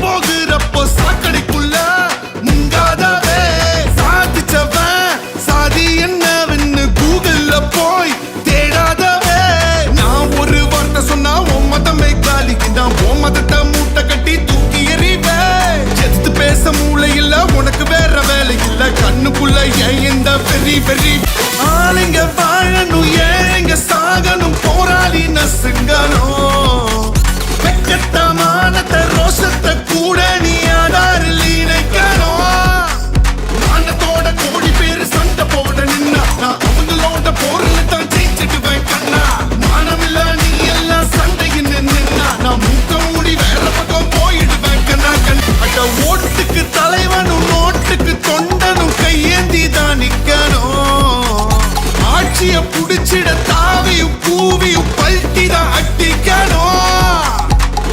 போகிறப்போ சாக்கடைக்குள்ள முங்காதவே. சாதிச்சவன் சாதி என்னவென்னு கூகுள்ல போய் தேடாதவே. நான் ஒரு வார்த்தை சொன்னா உன் மதமே காலிக்கு நான் உன் மதத்தை மூட்டை கட்டி தூக்கி எறிவேன். எதிர்த்து பேச மூளை இல்ல உனக்கு வேற வேலை இல்ல. கண்ணுக்குள்ள ஏன் இந்த வெறி வெறி? ஆளுங்க வாழணும் ஏழைங்க சாகணும் போராளி நசுங்கணும். வெக்கத்தமானத்தை ரோஷத்தை கூட நீ ஆதாரில் இணைக்கணும். மானத்தோட கோடி பேரு சண்டை போட நின்னா நான் அவங்களோட போர்ல தான் ஜெயிச்சிடுவேன் கண்ணா. மானமில்ல நீ எல்லாம் சண்டையில் நின்னா நான் மூக்க மூடி வேற பக்கம் போயிடுவேன் கண்ணா கண். அட ஓட்டுக்கு தலைவனும் நோட்டுக்கு தொண்டனும் கையேந்தி தான் நிக்கணும். ஆட்சிய புடிச்சிட தாவியும் கூவியும் பல்ட்டி தான் அட்டிக்கணும்.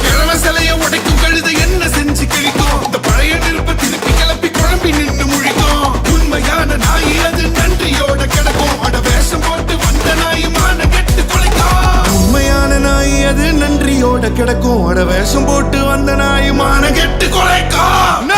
கிழமை சிலைய உடைக்கும் கழுத என்ன செஞ்சு கிழிக்கும்? இந்த பழைய நெருப்ப திருப்பி கிளப்பி குழம்பி நின்று முழிக்கும். உண்மையான நாய் அது நன்றியோட கிடக்கும். அட வேஷம் போட்டு வந்த நாய் மான கெட்டு குலைக்கும். உண்மையான நாய் அது நன்றியோட கிடக்கும். அட வேஷம் போட்டு வந்த நாய் மான கெட்டு குலைக்கும்.